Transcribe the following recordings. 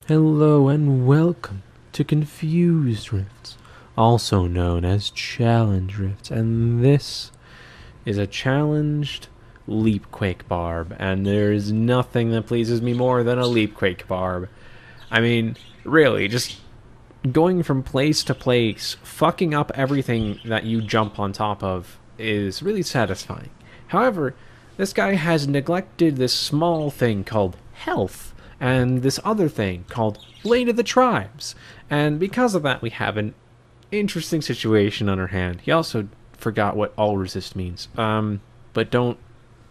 Hello and welcome to Confused Rifts, also known as Challenge Rifts, and this is a challenged Leapquake Barb, and there is nothing that pleases me more than a Leapquake Barb. I mean, really, just going from place to place, fucking up everything that you jump on top of is really satisfying. However, this guy has neglected this small thing called health and this other thing called Blade of the Tribes. And because of that, we have an interesting situation on our hand. He also forgot what all resist means. But don't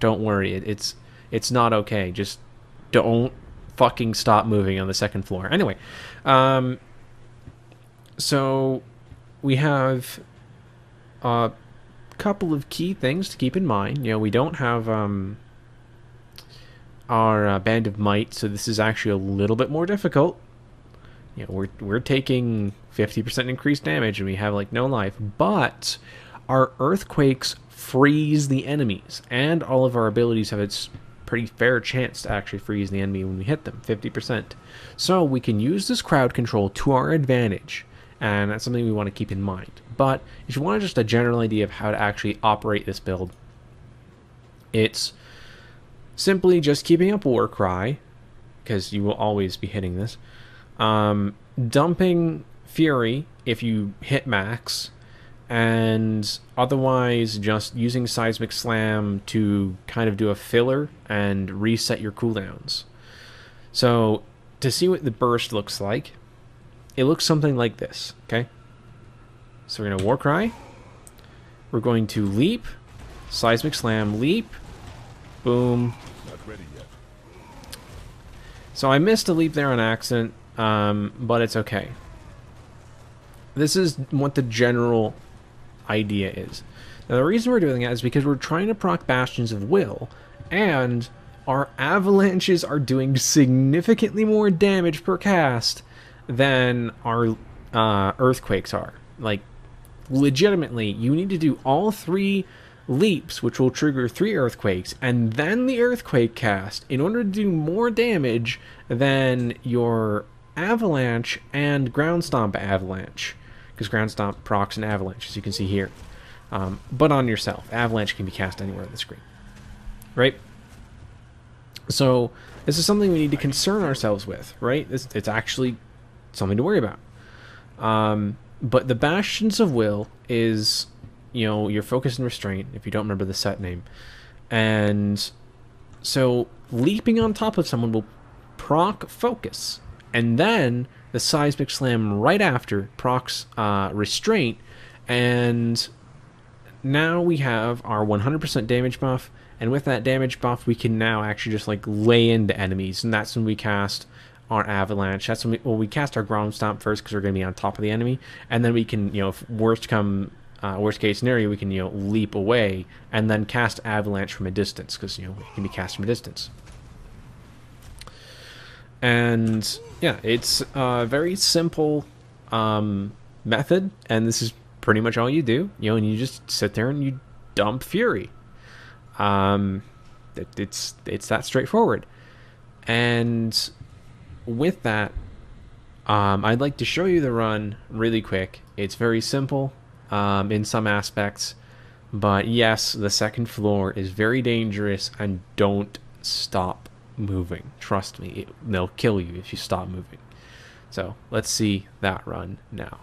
worry. It's not okay. Just don't fucking stop moving on the second floor. Anyway, so we have a couple of key things to keep in mind. We don't have our Band of Might, so this is actually a little bit more difficult. We're taking 50% increased damage, and we have like no life. But our earthquakes freeze the enemies, and all of our abilities have its pretty fair chance to actually freeze the enemy when we hit them, 50%. So we can use this crowd control to our advantage, and that's something we want to keep in mind. But if you want just a general idea of how to actually operate this build, it's simply just keeping up Warcry, because you will always be hitting this. Dumping Fury if you hit max, and otherwise just using Seismic Slam to kind of do a filler and reset your cooldowns. So to see what the burst looks like, it looks something like this, okay? So we're going to Warcry, we're going to leap, Seismic Slam, leap, boom. Not ready yet. So I missed a leap there on accident, but it's okay. This is what the general idea is. Now the reason we're doing that is because we're trying to proc Bastions of Will, and our avalanches are doing significantly more damage per cast than our earthquakes are. Like, legitimately, you need to do all 3 leaps, which will trigger 3 earthquakes, and then the earthquake cast in order to do more damage than your avalanche and ground stomp avalanche, because ground stomp procs an avalanche, as you can see here, but on yourself. Avalanche can be cast anywhere on the screen, right? So this is something we need to concern ourselves with, right? It's actually something to worry about. But the Bastions of Will is, your focus and restraint, if you don't remember the set name. And so leaping on top of someone will proc focus, and then the Seismic Slam right after procs restraint, and now we have our 100% damage buff, and with that damage buff we can now actually just like lay into enemies, and that's when we cast our avalanche. That's when we cast our ground stomp first, because we're going to be on top of the enemy, and then we can, if worst case scenario, we can leap away and then cast avalanche from a distance, because it can be cast from a distance. And yeah, it's a very simple method, and this is pretty much all you do. And you just sit there and you dump Fury. It's that straightforward. And with that, I'd like to show you the run really quick. It's very simple in some aspects, but yes, the second floor is very dangerous, and don't stop moving. Trust me, they'll kill you if you stop moving. So let's see that run now.